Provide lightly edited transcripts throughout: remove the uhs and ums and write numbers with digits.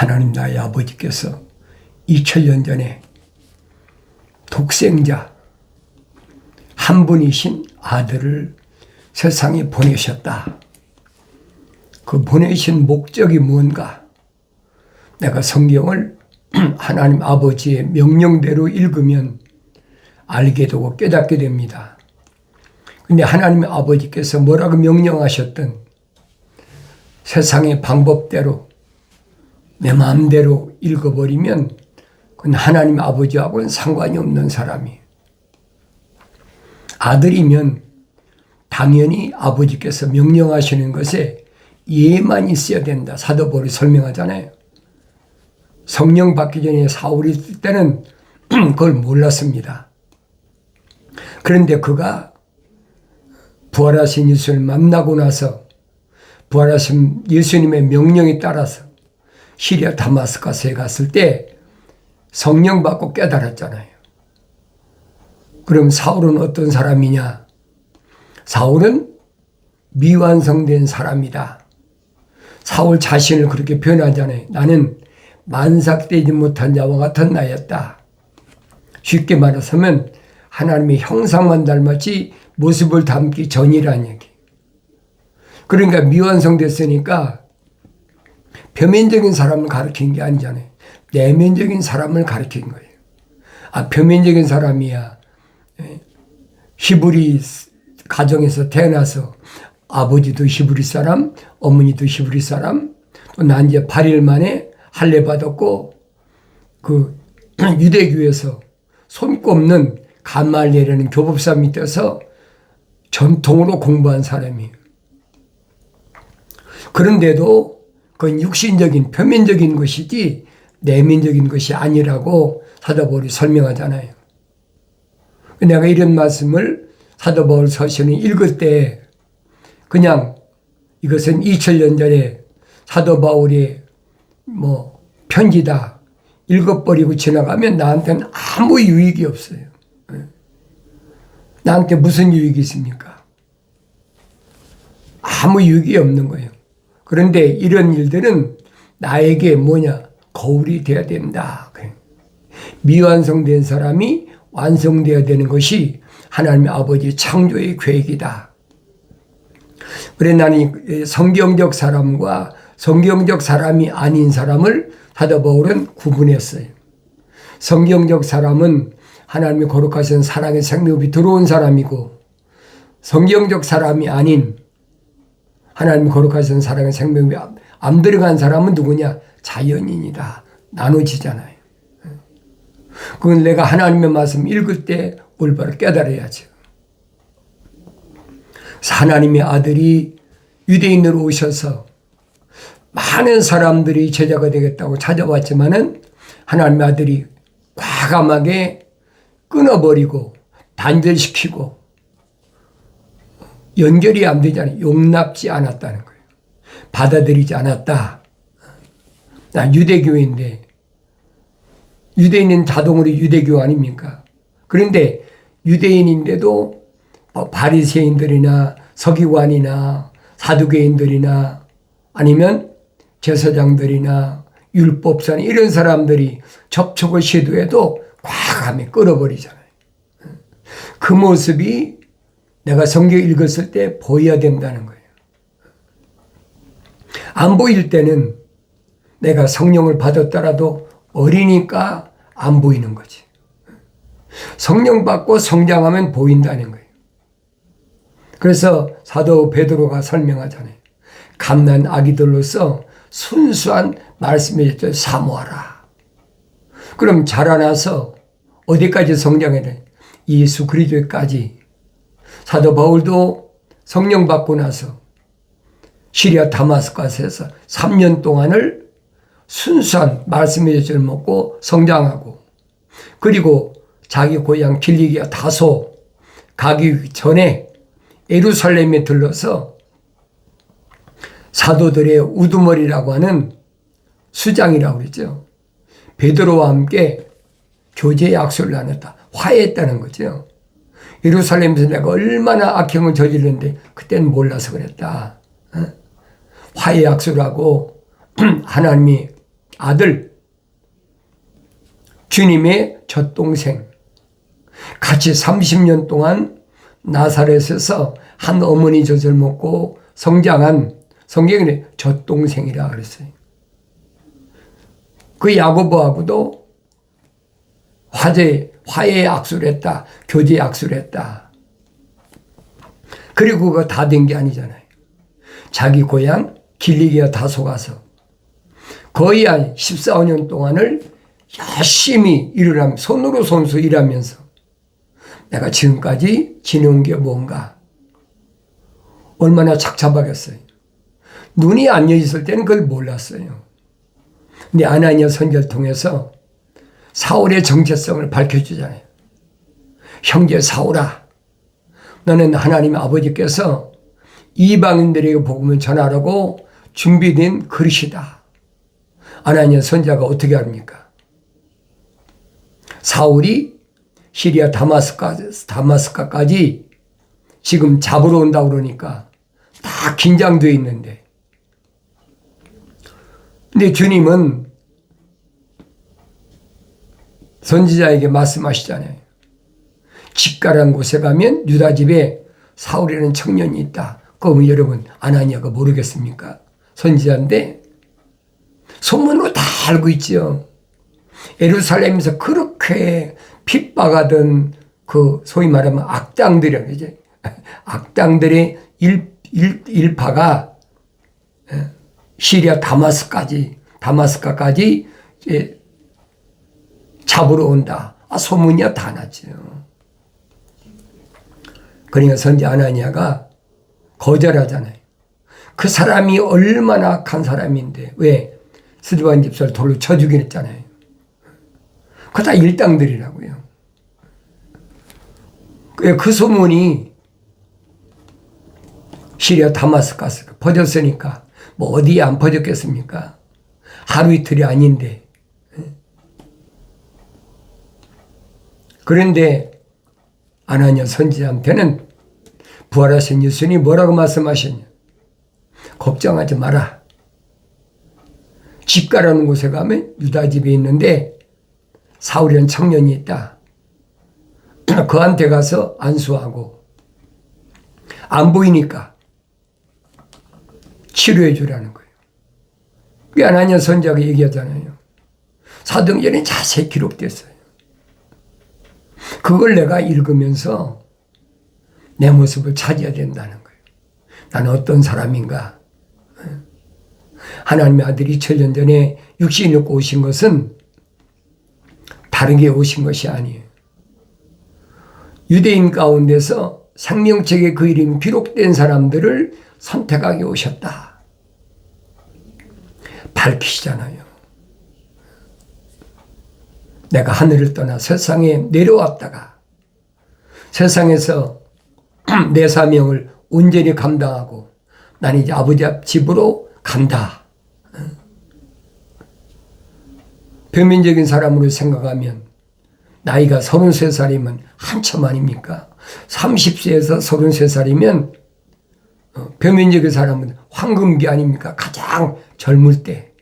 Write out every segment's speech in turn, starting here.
하나님 나의 아버지께서 2000년 전에 독생자 한 분이신 아들을 세상에 보내셨다. 그 보내신 목적이 뭔가? 내가 성경을 하나님 아버지의 명령대로 읽으면 알게 되고 깨닫게 됩니다. 근데 하나님 아버지께서 뭐라고 명령하셨든 세상의 방법대로 내 마음대로 읽어버리면 그건 하나님 아버지하고는 상관이 없는 사람이에요. 아들이면 당연히 아버지께서 명령하시는 것에 예만 있어야 된다. 사도 바울이 설명하잖아요. 성령 받기 전에 사울이 있을 때는 그걸 몰랐습니다. 그런데 그가 부활하신 예수를 만나고 나서 부활하신 예수님의 명령에 따라서 시리아 다마스커스에 갔을 때 성령 받고 깨달았잖아요. 그럼 사울은 어떤 사람이냐? 사울은 미완성된 사람이다. 사울 자신을 그렇게 표현하잖아요. 나는 만삭되지 못한 자와 같은 나였다. 쉽게 말해서면 하나님의 형상만 닮았지 모습을 담기 전이라는 얘기. 그러니까 미완성됐으니까 표면적인 사람을 가르친 게 아니잖아요. 내면적인 사람을 가르친 거예요. 표면적인 사람이야. 히브리 가정에서 태어나서 아버지도 히브리 사람, 어머니도 히브리 사람, 또 난 이제 8일 만에 할례 받았고 그 유대교에서 손꼽는 가말리엘이라는 교법사 밑에서 전통으로 공부한 사람이에요. 그런데도 그건 육신적인 표면적인 것이지 내면적인 것이 아니라고 사도 바울이 설명하잖아요. 내가 이런 말씀을 사도 바울 서신을 읽을 때 그냥 이것은 2000년 전에 사도 바울이 편지다 읽어버리고 지나가면 나한테는 아무 유익이 없어요. 나한테 무슨 유익이 있습니까? 아무 유익이 없는 거예요. 그런데 이런 일들은 나에게 거울이 되어야 된다. 미완성된 사람이 완성되어야 되는 것이 하나님의 아버지 창조의 계획이다. 그래 나는 성경적 사람과 성경적 사람이 아닌 사람을 사도 바울은 구분했어요. 성경적 사람은 하나님이 거룩하신 사랑의 생명이 들어온 사람이고 성경적 사람이 아닌 하나님이 거룩하신 사랑의 생명이 안 들어간 사람은 누구냐? 자연인이다. 나눠지잖아요. 그건 내가 하나님의 말씀 읽을 때 올바로 깨달아야죠. 하나님의 아들이 유대인으로 오셔서 많은 사람들이 제자가 되겠다고 찾아왔지만은 하나님의 아들이 과감하게 끊어버리고 단절시키고 연결이 안 되잖아요. 용납지 않았다는 거예요. 받아들이지 않았다. 나 유대교인데 유대인은 자동으로 유대교 아닙니까? 그런데 유대인인데도 바리새인들이나 서기관이나 사두개인들이나 아니면 제사장들이나 율법사나 이런 사람들이 접촉을 시도해도 과감히 끌어버리잖아요. 그 모습이 내가 성경 읽었을 때 보여야 된다는 거예요. 안 보일 때는 내가 성령을 받았더라도 어리니까 안 보이는 거지. 성령 받고 성장하면 보인다는 거예요. 그래서 사도 베드로가 설명하잖아요. 갓난 아기들로서 순수한 말씀의 젖을 사모하라. 그럼 자라나서 어디까지 성장해야 돼? 예수 그리스도까지. 사도 바울도 성령 받고 나서 시리아 다마스커스에서 3년 동안을 순수한 말씀의 젖을 먹고 성장하고 그리고 자기 고향 길리기아 다소 가기 전에 예루살렘에 들러서 사도들의 우두머리라고 하는 수장이라고 그랬죠. 베드로와 함께 교제 약속을 나눴다. 화해했다는 거죠. 예루살렘에서 내가 얼마나 악행을 저질렀는데 그때는 몰라서 그랬다. 화해 약속을 하고 하나님이 아들, 주님의 젖동생, 같이 30년 동안 나사렛에서 한 어머니 젖을 먹고 성장한 성경에 젖동생이라 그랬어요. 그 야고보하고도 화해 악수를 했다. 교제 악수를 했다. 그리고 그거 다 된 게 아니잖아요. 자기 고향 길리기아 다소 가서 거의 한 14년 동안을 열심히 일을 하면서 손으로 손수 일하면서 내가 지금까지 지내온 게 뭔가 얼마나 착잡하겠어요. 눈이 안 열렸을 때는 그걸 몰랐어요. 근데 아나니아 선지자를 통해서 사울의 정체성을 밝혀주잖아요. 형제 사울아, 너는 하나님 아버지께서 이방인들에게 복음을 전하라고 준비된 그릇이다. 아나니아 선지자가 어떻게 합니까? 사울이 시리아 다마스카까지 지금 잡으러 온다고 그러니까 다 긴장되어 있는데, 근데 주님은 선지자에게 말씀하시잖아요. 집가라는 곳에 가면 유다 집에 사울이라는 청년이 있다. 그럼 여러분 아나니아가 모르겠습니까? 선지자인데 소문으로 다 알고 있죠. 예루살렘에서 그렇게 핍박하던 그 소위 말하면 악당들이라고 이제 악당들의 일파가 시리아 다마스카까지 잡으러 온다. 소문이야 다 났죠. 그러니까 선지 아나니아가 거절하잖아요. 그 사람이 얼마나 악한 사람인데 왜 스데반 집사를 돌로 쳐 죽이긴 했잖아요. 그거 다 일당들이라고요. 그 소문이 시리아 다마스카스 퍼졌으니까 뭐 어디에 안 퍼졌겠습니까? 하루 이틀이 아닌데. 그런데 아나니아 선지자한테는 부활하신 예수님이 뭐라고 말씀하셨냐? 걱정하지 마라. 집가라는 곳에 가면 유다 집에 있는데 사울이라는 청년이 있다. 그한테 가서 안수하고 안 보이니까 치료해 주라는 거예요. 그게 아나니아 선지자가 얘기하잖아요. 사도행전에 자세히 기록됐어요. 그걸 내가 읽으면서 내 모습을 찾아야 된다는 거예요. 나는 어떤 사람인가? 하나님의 아들이 2000년 전에 육신을 입고 오신 것은 다르게 오신 것이 아니에요. 유대인 가운데서 생명책에 그 이름이 기록된 사람들을 선택하게 오셨다. 밝히시잖아요. 내가 하늘을 떠나 세상에 내려왔다가 세상에서 내 사명을 온전히 감당하고 난 이제 아버지 앞 집으로 간다. 표면적인 사람으로 생각하면 나이가 33살이면 한참 아닙니까? 30세에서 33살이면 표면적인 사람은 황금기 아닙니까? 가장 젊을 때.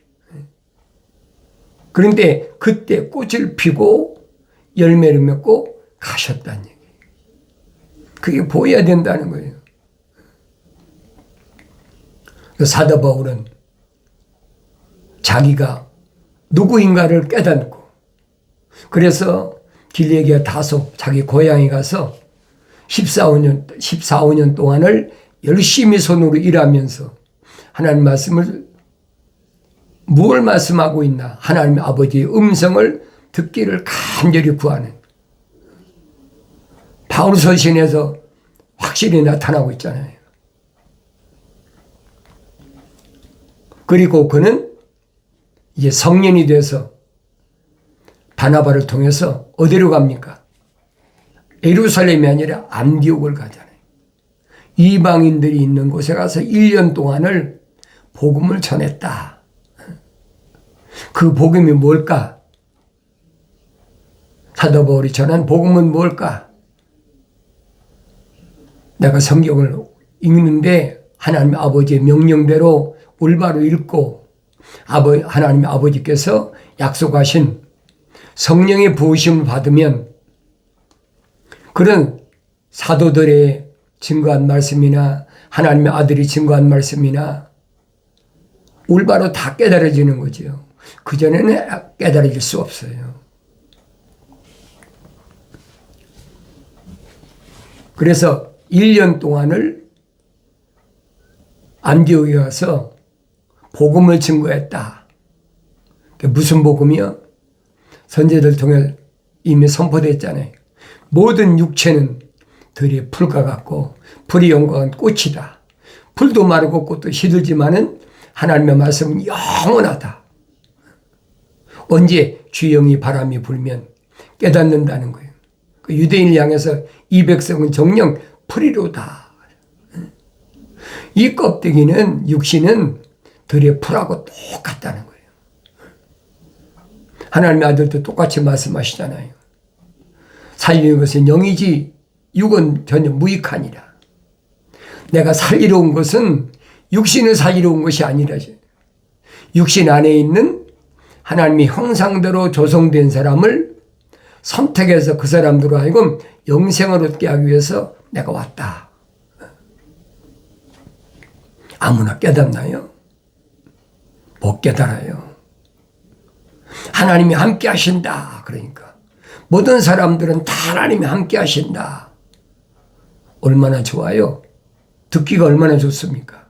그런데 그때 꽃을 피고 열매를 맺고 가셨다는 얘기예요. 그게 보여야 된다는 거예요. 사도 바울은 자기가 누구인가를 깨닫고 그래서 길리기아 다소 자기 고향에 가서 14~15년 동안을 열심히 손으로 일하면서 하나님 말씀을 무엇을 말씀하고 있나 하나님 아버지의 음성을 듣기를 간절히 구하는 바울 서신에서 확실히 나타나고 있잖아요. 그리고 그는 이제 성년이 돼서 바나바를 통해서 어디로 갑니까? 예루살렘이 아니라 안디옥을 가잖아요. 이방인들이 있는 곳에 가서 1년 동안을 복음을 전했다. 그 복음이 뭘까? 사도 바울이 전한 복음은 뭘까? 내가 성경을 읽는데 하나님 아버지의 명령대로 올바로 읽고 하나님 아버지께서 약속하신 성령의 부으심을 받으면 그런 사도들의 증거한 말씀이나 하나님의 아들이 증거한 말씀이나 올바로 다 깨달아지는 거죠. 그전에는 깨달아질 수 없어요. 그래서 1년 동안을 안디옥에 가서 복음을 증거했다. 무슨 복음이요? 선제들 통해 이미 선포됐잖아요. 모든 육체는 들의 풀과 같고 풀이 영광은 꽃이다. 풀도 마르고 꽃도 시들지만은 하나님의 말씀은 영원하다. 언제 주영이 바람이 불면 깨닫는다는 거예요. 그 유대인을 향해서 이 백성은 정녕 풀이로다. 이 껍데기는 육신은 들의 풀하고 똑같다는 거예요. 하나님의 아들도 똑같이 말씀하시잖아요. 살리는 것은 영이지 육은 전혀 무익하니라. 내가 살리러 온 것은 육신을 살리러 온 것이 아니라 육신 안에 있는 하나님의 형상대로 조성된 사람을 선택해서 그 사람들로 하여금 영생을 얻게 하기 위해서 내가 왔다. 아무나 깨닫나요? 못 깨달아요. 하나님이 함께 하신다. 그러니까 모든 사람들은 다 하나님이 함께 하신다. 얼마나 좋아요? 듣기가 얼마나 좋습니까?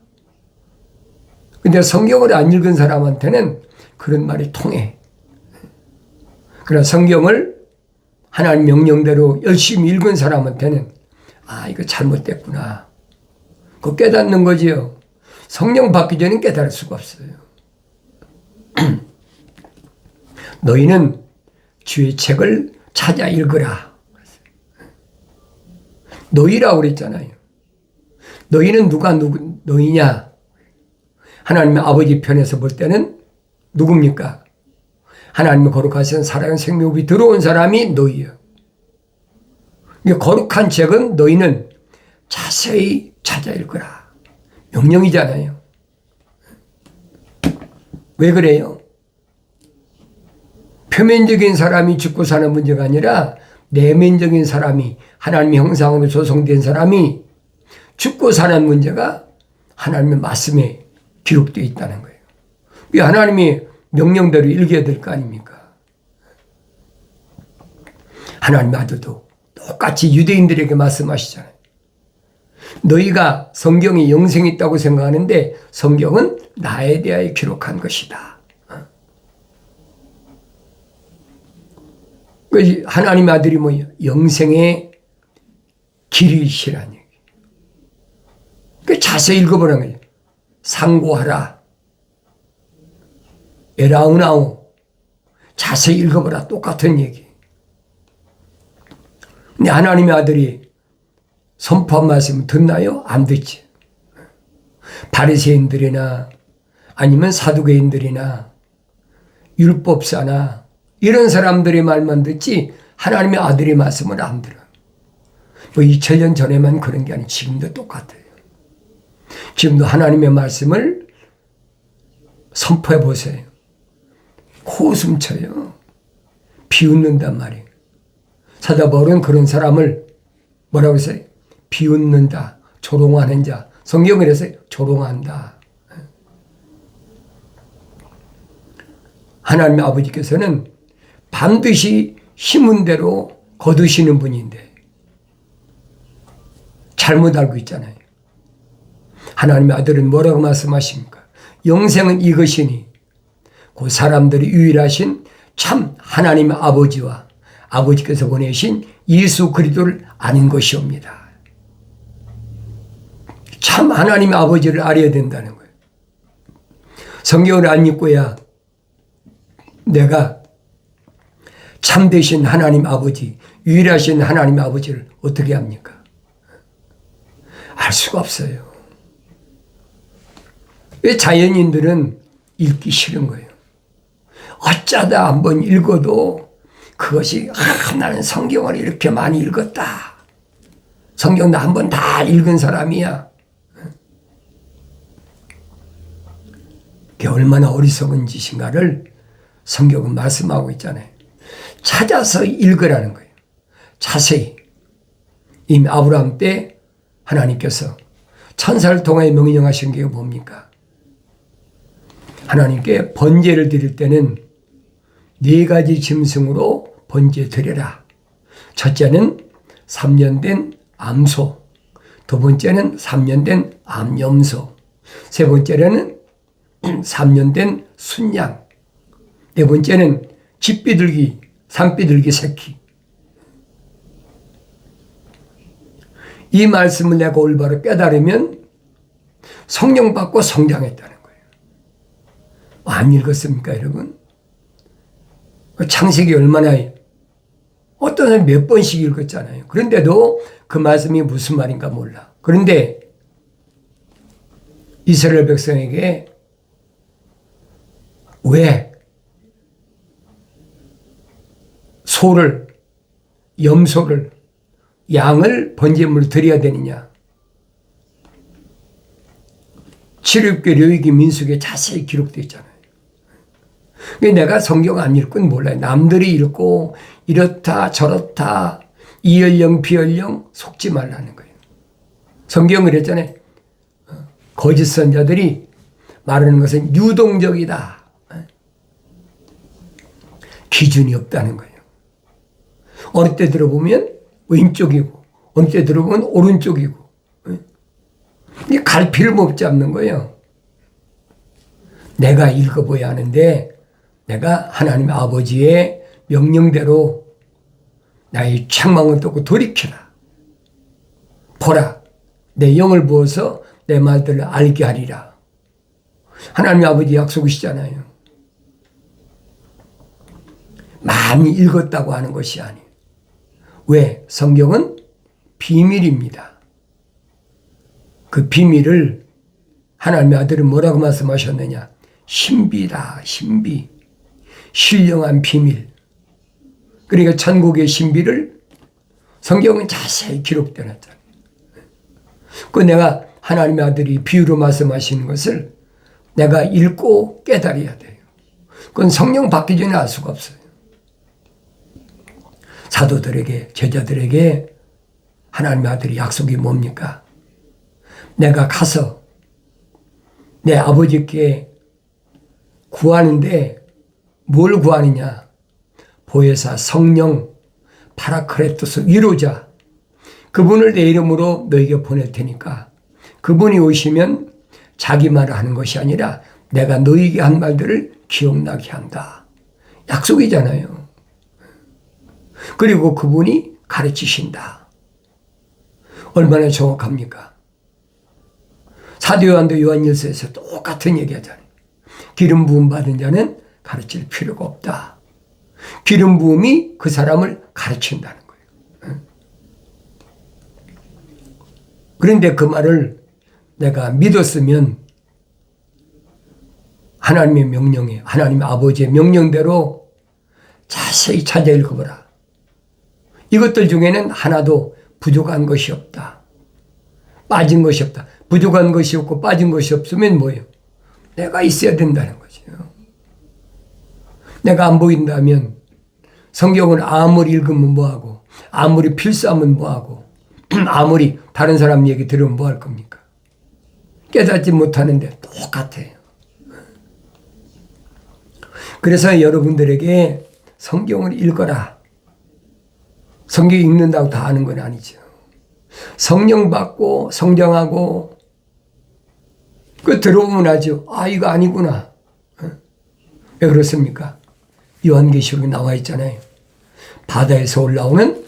근데 성경을 안 읽은 사람한테는 그런 말이 통해. 그러나 성경을 하나님 명령대로 열심히 읽은 사람한테는 아, 이거 잘못됐구나. 그거 깨닫는 거지요. 성령 받기 전엔 깨달을 수가 없어요. 너희는 주의 책을 찾아 읽으라. 너희라고 그랬잖아요. 너희는 너희냐? 하나님의 아버지 편에서 볼 때는 누굽니까? 하나님의 거룩하신 살아있는 생명이 들어온 사람이 너희예요. 거룩한 책은 너희는 자세히 찾아 읽으라. 명령이잖아요. 왜 그래요? 표면적인 사람이 죽고 사는 문제가 아니라 내면적인 사람이 하나님의 형상으로 조성된 사람이 죽고 사는 문제가 하나님의 말씀에 기록되어 있다는 거예요. 왜 하나님이 명령대로 읽어야 될 거 아닙니까? 하나님의 아들도 똑같이 유대인들에게 말씀하시잖아요. 너희가 성경에 영생이 있다고 생각하는데 성경은 나에 대하여 기록한 것이다. 하나님의 아들이 뭐예요? 영생의 길이시라는 얘기. 자세히 읽어보라는 거예요. 상고하라. 에라우나우. 자세히 읽어보라. 똑같은 얘기. 근데 하나님의 아들이 선포한 말씀 듣나요? 안 듣지. 바리새인들이나 아니면 사두개인들이나 율법사나 이런 사람들의 말만 듣지 하나님의 아들의 말씀을 안 들어요. 2000년 전에만 그런 게 아니고 지금도 똑같아요. 지금도 하나님의 말씀을 선포해 보세요. 코웃음 쳐요. 비웃는단 말이에요. 사도 바울은 그런 사람을 뭐라고 했어요? 비웃는다. 조롱하는 자. 성경을 해서 조롱한다. 하나님의 아버지께서는 반드시 심은 대로 거두시는 분인데 잘못 알고 있잖아요. 하나님의 아들은 뭐라고 말씀하십니까? 영생은 이것이니 그 사람들이 유일하신 참 하나님의 아버지와 아버지께서 보내신 예수 그리스도를 아는 것이옵니다. 참 하나님의 아버지를 알아야 된다는 거예요. 성경을 안 읽고야 내가 참되신 하나님 아버지, 유일하신 하나님 아버지를 어떻게 합니까? 알 수가 없어요. 왜 자연인들은 읽기 싫은 거예요? 어쩌다 한번 읽어도 그것이 나는 성경을 이렇게 많이 읽었다. 성경 나 한번 다 읽은 사람이야. 그게 얼마나 어리석은 짓인가를 성경은 말씀하고 있잖아요. 찾아서 읽으라는 거예요. 자세히. 이미 아브라함 때 하나님께서 천사를 통하여 명령하신 게 뭡니까? 하나님께 번제를 드릴 때는 4가지 짐승으로 번제 드려라. 첫째는 3년 된 암소, 두 번째는 3년 된 암염소, 세 번째는 3년 된 순양, 네 번째는 집비둘기, 산비둘기 새끼. 이 말씀을 내가 올바로 깨달으면 성령 받고 성장했다는 거예요. 안 읽었습니까, 여러분? 창세기 얼마나, 어떤 사람이 몇 번씩 읽었잖아요. 그런데도 그 말씀이 무슨 말인가 몰라. 그런데 이스라엘 백성에게 왜 소를, 염소를, 양을 번제물로 드려야 되느냐? 출애굽기, 레위기, 민수기에 자세히 기록되어 있잖아요. 내가 성경 안 읽고는 몰라요. 남들이 읽고 이렇다 저렇다 이연령 비연령 속지 말라는 거예요. 성경은 그랬잖아요. 거짓 선자들이 말하는 것은 유동적이다. 기준이 없다는 거예요. 어느 때 들어보면 왼쪽이고 어느 때 들어보면 오른쪽이고 갈피를 못 잡는 거예요. 내가 읽어봐야 하는데 내가 하나님 아버지의 명령대로 나의 책망을 뜯고 돌이키라. 보라, 내 영을 부어서 내 말들을 알게 하리라. 하나님 아버지 약속이시잖아요. 많이 읽었다고 하는 것이 아니에요. 왜? 성경은 비밀입니다. 그 비밀을 하나님의 아들은 뭐라고 말씀하셨느냐? 신비다, 신비. 신령한 비밀. 그러니까 천국의 신비를 성경은 자세히 기록되어 놨잖아요. 그 내가 하나님의 아들이 비유로 말씀하시는 것을 내가 읽고 깨달아야 돼요. 그건 성령 받기 전에 알 수가 없어요. 사도들에게, 제자들에게 하나님의 아들이 약속이 뭡니까? 내가 가서 내 아버지께 구하는데 뭘 구하느냐? 보혜사 성령 파라크레토스 위로자, 그분을 내 이름으로 너에게 보낼 테니까 그분이 오시면 자기 말을 하는 것이 아니라 내가 너에게 한 말들을 기억나게 한다. 약속이잖아요. 그리고 그분이 가르치신다. 얼마나 정확합니까? 사도 요한도 요한일서에서 똑같은 얘기하잖아요. 기름 부음 받은 자는 가르칠 필요가 없다. 기름 부음이 그 사람을 가르친다는 거예요. 그런데 그 말을 내가 믿었으면 하나님의 명령에, 하나님의 아버지의 명령대로 자세히 찾아 읽어보라. 이것들 중에는 하나도 부족한 것이 없다. 빠진 것이 없다. 부족한 것이 없고 빠진 것이 없으면 뭐예요? 내가 있어야 된다는 거죠. 내가 안 보인다면 성경을 아무리 읽으면 뭐하고, 아무리 필수하면 뭐하고, 아무리 다른 사람 얘기 들으면 뭐 할 겁니까? 깨닫지 못하는데 똑같아요. 그래서 여러분들에게 성경을 읽어라. 성경 읽는다고 다 아는 건 아니죠. 성령 받고 성장하고 그 들어보면 아죠. 아, 이거 아니구나. 왜 그렇습니까? 요한계시록에 나와 있잖아요. 바다에서 올라오는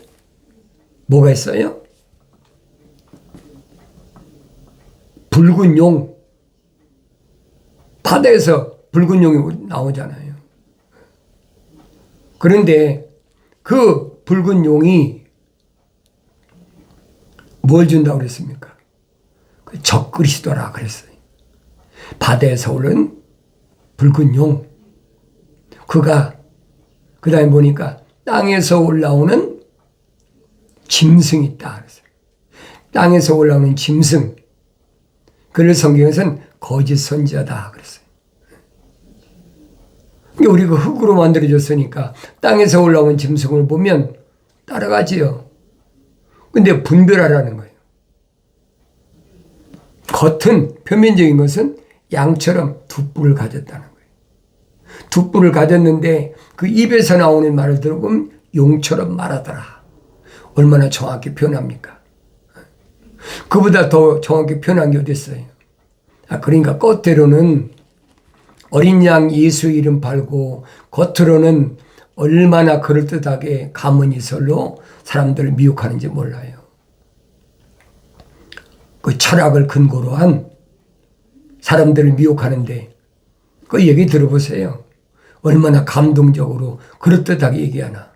뭐가 있어요? 붉은 용. 바다에서 붉은 용이 나오잖아요. 그런데 그 붉은 용이 뭘 준다고 그랬습니까? 그 적그리스도라 그랬어요. 바다에서 오른 붉은 용. 그가 그 다음에 보니까 땅에서 올라오는 짐승이 있다 그랬어요. 땅에서 올라오는 짐승. 그를 성경에서는 거짓 선지자다 그랬어요. 우리가 흙으로 만들어졌으니까 땅에서 올라온 짐승을 보면 따라가지요. 근데 분별하라는 거예요. 겉은 표면적인 것은 양처럼 두 뿔을 가졌다는 거예요. 두 뿔을 가졌는데 그 입에서 나오는 말을 들어보면 용처럼 말하더라. 얼마나 정확히 표현합니까? 그보다 더 정확히 표현한 게 어디 있어요? 그러니까 겉으로는 어린 양 예수 이름 팔고 겉으로는 얼마나 그럴듯하게 가문이설로 사람들을 미혹하는지 몰라요. 그 철학을 근거로 한 사람들을 미혹하는데 그 얘기 들어보세요. 얼마나 감동적으로 그럴듯하게 얘기하나.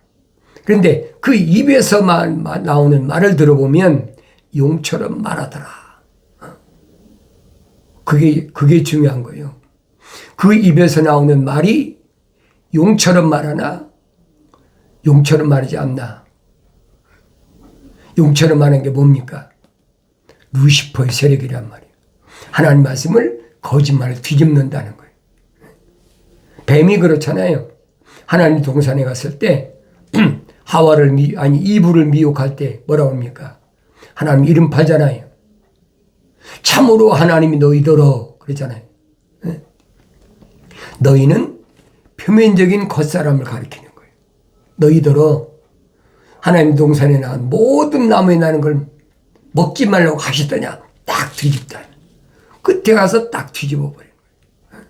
그런데 그 입에서 나오는 말을 들어보면 용처럼 말하더라. 그게 중요한 거예요. 그 입에서 나오는 말이 용처럼 말하나 용처럼 말하지 않나. 용처럼 말하는 게 뭡니까? 루시퍼의 세력이란 말이에요. 하나님 말씀을 거짓말을 뒤집는다는 거예요. 뱀이 그렇잖아요. 하나님 동산에 갔을 때 이브를 미혹할 때 뭐라고 합니까? 하나님 이름 팔잖아요. 참으로 하나님이 너희더러 그러잖아요. 너희는 표면적인 겉사람을 가리키는 거예요. 너희더러 하나님 동산에 나온 모든 나무에 나는 걸 먹지 말라고 하시더냐. 딱 뒤집다. 끝에 가서 딱 뒤집어 버린 거예요.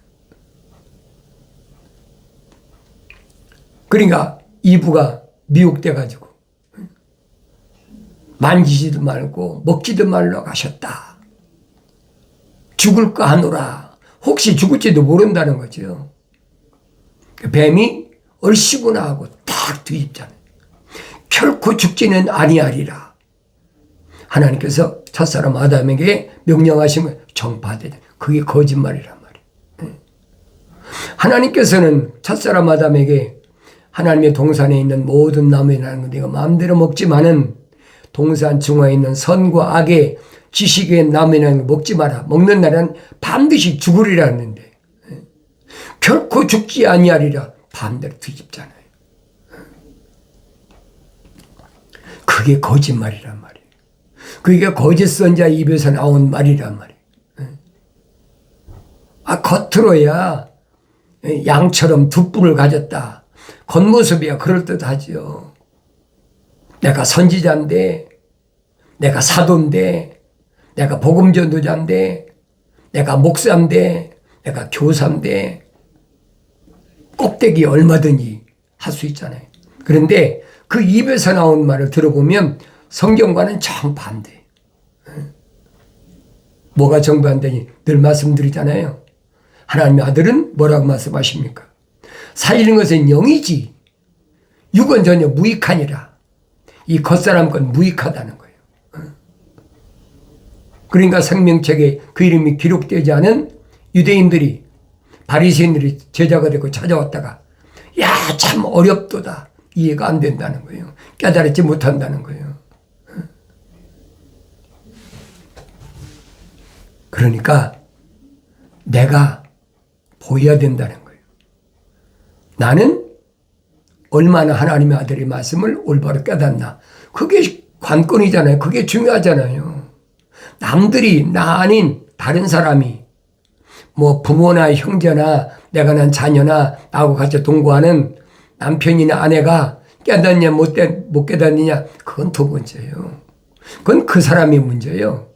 그러니까 이브가 미혹돼 가지고 만지지도 말고 먹지도 말라고 하셨다. 죽을까 하노라. 혹시 죽을지도 모른다는 거죠. 뱀이 얼씨구나 하고 딱 뒤집잖아요. 결코 죽지는 아니하리라. 하나님께서 첫사람 아담에게 명령하신 거 정파되다. 그게 거짓말이란 말이에요. 하나님께서는 첫사람 아담에게 하나님의 동산에 있는 모든 나무에 나는 거 네가 마음대로 먹지만은 동산 중앙에 있는 선과 악의 지식의 나무에 나는 거 먹지 마라. 먹는 날은 반드시 죽으리라 했는데 결코 죽지 아니하리라. 반대로 뒤집잖아요. 그게 거짓말이란 말이에요. 그게 거짓 선자 입에서 나온 말이란 말이에요. 겉으로야 양처럼 두 뿔을 가졌다. 겉모습이야 그럴듯하지요. 내가 선지자인데, 내가 사도인데, 내가 복음전도자인데, 내가 목사인데, 내가 교사인데, 껍데기 얼마든지 할 수 있잖아요. 그런데 그 입에서 나온 말을 들어보면 성경과는 정반대. 뭐가 정반대니 늘 말씀드리잖아요. 하나님의 아들은 뭐라고 말씀하십니까? 살리는 것은 영이지 육은 전혀 무익하니라. 이 겉사람 건 무익하다는 거예요. 그러니까 생명책에 그 이름이 기록되지 않은 유대인들이 바리새인들이 제자가 되고 찾아왔다가 야, 참 어렵도다. 이해가 안 된다는 거예요. 깨달지 못한다는 거예요. 그러니까 내가 보여야 된다는 거예요. 나는 얼마나 하나님의 아들의 말씀을 올바로 깨닫나. 그게 관건이잖아요. 그게 중요하잖아요. 남들이 나 아닌 다른 사람이 뭐 부모나 형제나 내가 난 자녀나 나하고 같이 동거하는 남편이나 아내가 깨닫냐 못 깨닫느냐 그건 두 번째예요. 그건 그 사람의 문제예요.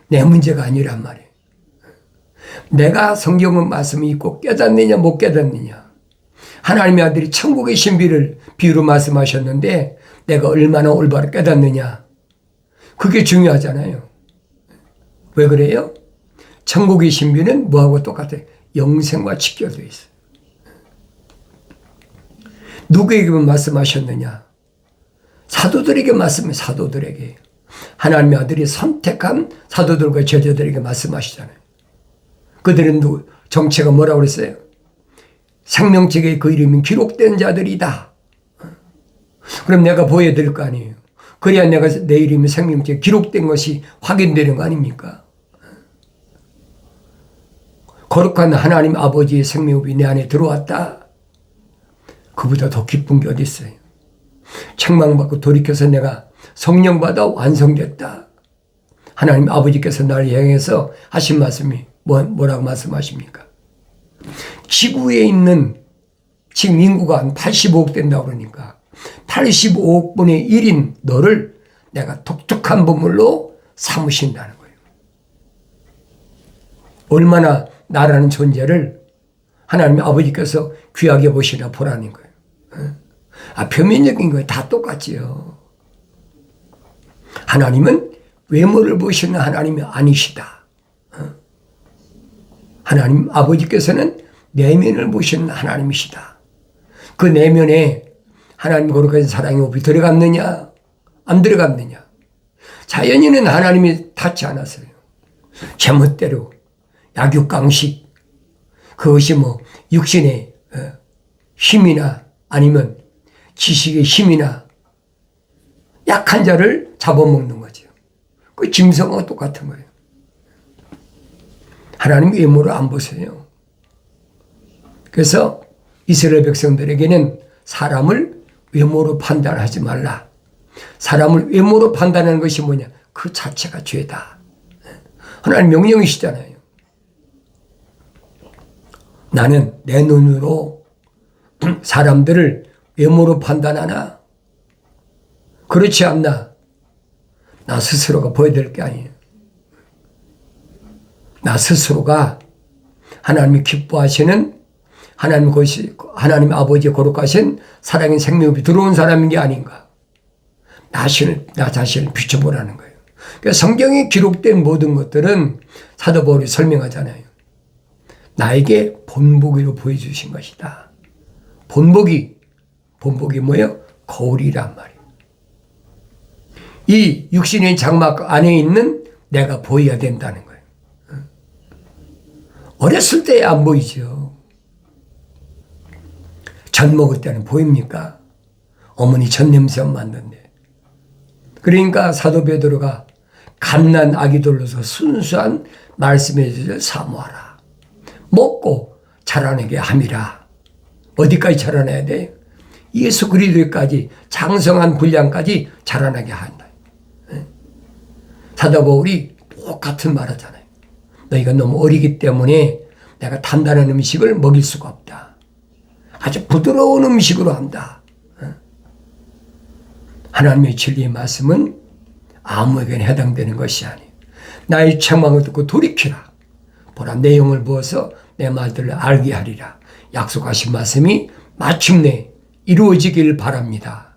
내 문제가 아니란 말이에요. 내가 성경의 말씀이 있고 깨닫느냐 못 깨닫느냐. 하나님의 아들이 천국의 신비를 비유로 말씀하셨는데 내가 얼마나 올바로 깨닫느냐. 그게 중요하잖아요. 왜 그래요? 천국의 신비는 뭐하고 똑같아요? 영생과 직결되어 있어요. 누구에게만 말씀하셨느냐? 사도들에게 말씀해. 사도들에게. 하나님의 아들이 선택한 사도들과 제자들에게 말씀하시잖아요. 그들은 정체가 뭐라고 그랬어요? 생명책에 그 이름이 기록된 자들이다. 그럼 내가 보여드릴 거 아니에요. 그래야 내가 내 이름이 생명책에 기록된 것이 확인되는 거 아닙니까? 거룩한 하나님 아버지의 생명이 내 안에 들어왔다. 그보다 더 기쁜 게 어디 있어요. 책망받고 돌이켜서 내가 성령 받아 완성됐다. 하나님 아버지께서 나를 향해서 하신 말씀이 뭐라고 말씀하십니까? 지구에 있는 지금 인구가 한 85억 된다고 그러니까 85억 분의 1인 너를 내가 독특한 보물로 삼으신다는 거예요. 얼마나 나라는 존재를 하나님 아버지께서 귀하게 보시나 보라는 거예요. 표면적인 거에 다 똑같지요. 하나님은 외모를 보시는 하나님이 아니시다. 하나님 아버지께서는 내면을 보시는 하나님이시다. 그 내면에 하나님 거룩한 사랑의 호흡이 들어갔느냐 안 들어갔느냐. 자연인은 하나님이 닿지 않았어요. 제멋대로 약육강식, 그것이 육신의 힘이나 아니면 지식의 힘이나 약한 자를 잡아먹는 거죠. 그 짐승과 똑같은 거예요. 하나님 외모를 안 보세요. 그래서 이스라엘 백성들에게는 사람을 외모로 판단하지 말라. 사람을 외모로 판단하는 것이 뭐냐? 그 자체가 죄다. 하나님 명령이시잖아요. 나는 내 눈으로 사람들을 외모로 판단하나? 그렇지 않나? 나 스스로가 보여드릴 게 아니에요. 나 스스로가 하나님이 기뻐하시는 하나님 아버지의 거룩하신 사랑의 생명이 들어온 사람인 게 아닌가. 나 자신을 비춰보라는 거예요. 그러니까 성경에 기록된 모든 것들은 사도 바울이 설명하잖아요. 나에게 본보기로 보여주신 것이다. 본보기 뭐예요? 거울이란 말이에요. 이 육신의 장막 안에 있는 내가 보여야 된다는 거예요. 어렸을 때 안 보이죠. 젖 먹을 때는 보입니까? 어머니 젖 냄새 맡는데. 그러니까 사도 베드로가 갓난 아기들로서 순수한 말씀의 질을 사모하라. 먹고 자라나게 함이라. 어디까지 자라나야 돼요? 예수 그리스도까지 장성한 분량까지 자라나게 한다. 사도 바울이 똑같은 말 하잖아요. 너희가 너무 어리기 때문에 내가 단단한 음식을 먹일 수가 없다. 아주 부드러운 음식으로 한다. 하나님의 진리의 말씀은 아무에게나 해당되는 것이 아니에요. 나의 책망을 듣고 돌이키라. 보라 내 영을 부어서 내 말들을 알게 하리라. 약속하신 말씀이 마침내 이루어지길 바랍니다.